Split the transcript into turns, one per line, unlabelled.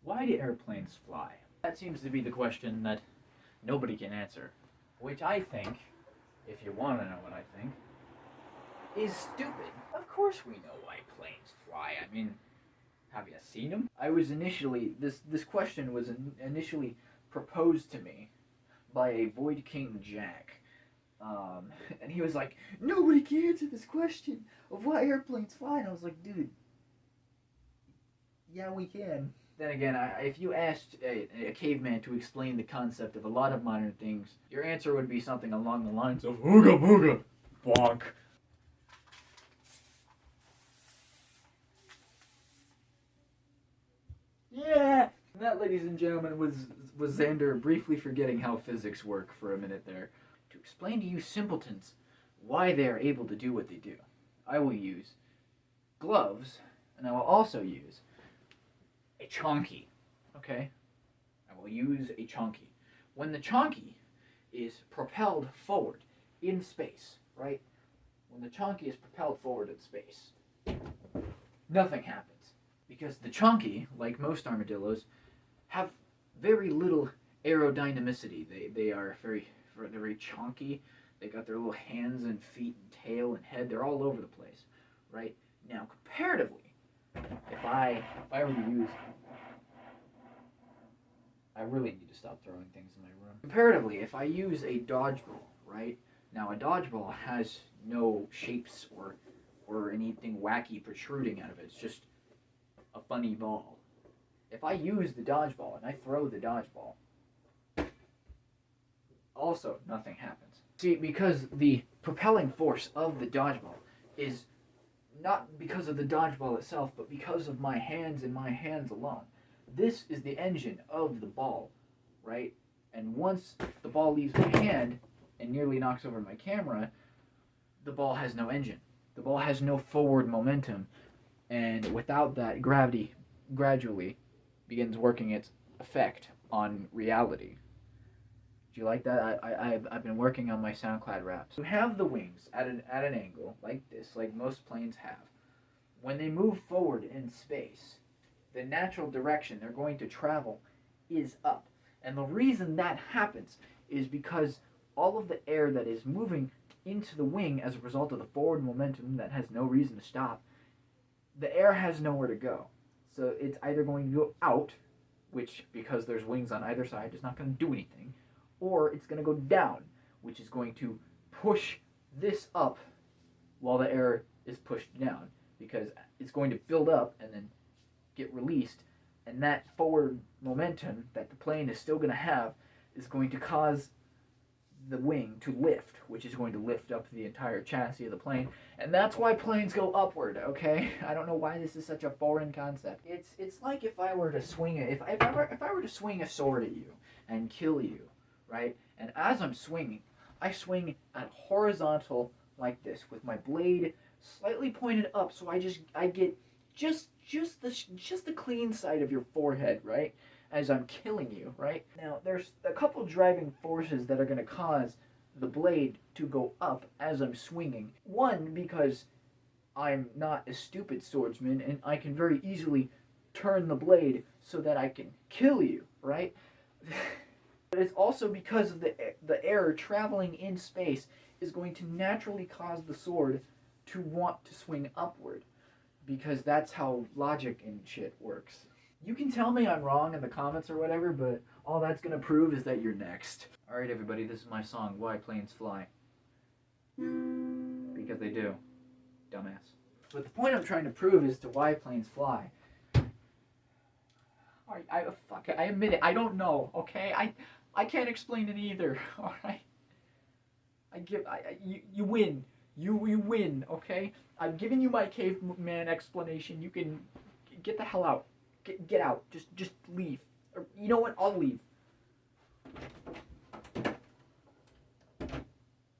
Why do airplanes fly? That seems to be the question that nobody can answer. Which I think, if you want to know what I think, is stupid. Of course we know why planes fly. I mean, have you seen them? This question was initially proposed to me by a Void King Jack. And he was like, nobody can answer this question of why airplanes fly. And I was like, dude, yeah, we can. Then again, if you asked a caveman to explain the concept of a lot of modern things, your answer would be something along the lines of ooga booga, bonk. Yeah! And that, ladies and gentlemen, was Xander briefly forgetting how physics work for a minute there. To explain to you simpletons why they are able to do what they do, I will use gloves, and I will also use a chonky, okay? I will use a chonky. When the chonky is propelled forward in space, right? When the chonky is propelled forward in space, nothing happens. Because the chonky, like most armadillos, have very little aerodynamicity. They are they're very chonky. They got their little hands and feet and tail and head. They're all over the place, right? Now, comparatively, if I were to use, I really need to stop throwing things in my room. Comparatively, if I use a dodgeball, right? Now, a dodgeball has no shapes or anything wacky protruding out of it. It's just a funny ball. If I use the dodgeball and I throw the dodgeball, also nothing happens. See, because the propelling force of the dodgeball is not because of the dodgeball itself, but because of my hands and my hands alone. This is the engine of the ball, right? And once the ball leaves my hand and nearly knocks over my camera, the ball has no engine. The ball has no forward momentum. And without that, gravity gradually begins working its effect on reality. Do you like that? I've been working on my SoundCloud raps. You have the wings at an angle like this, like most planes have. When they move forward in space, the natural direction they're going to travel is up. And the reason that happens is because all of the air that is moving into the wing as a result of the forward momentum that has no reason to stop, the air has nowhere to go. So it's either going to go out, which, because there's wings on either side, is not going to do anything, or it's going to go down, which is going to push this up while the air is pushed down, because it's going to build up and then get released, and that forward momentum that the plane is still going to have is going to cause the wing to lift, which is going to lift up the entire chassis of the plane, and that's why planes go upward. Okay, I don't know why this is such a foreign concept. It's like if I were to swing if I were to swing a sword at you and kill you, right? And as I'm swinging, I swing at horizontal like this with my blade slightly pointed up, so I get just the clean side of your forehead, right? As I'm killing you, right? Now, there's a couple driving forces that are going to cause the blade to go up as I'm swinging. One, because I'm not a stupid swordsman, and I can very easily turn the blade so that I can kill you, right? But it's also because of the air traveling in space is going to naturally cause the sword to want to swing upward, because that's how logic and shit works. You can tell me I'm wrong in the comments or whatever, but all that's going to prove is that you're next. Alright everybody, this is my song, Why Planes Fly. Because they do. Dumbass. But the point I'm trying to prove is to why planes fly. Fuck it, I admit it, I don't know, okay? I can't explain it either, alright? You win. You win, okay? I've given you my caveman explanation. You can get the hell out. Get out. Just leave. Or, you know what? I'll leave.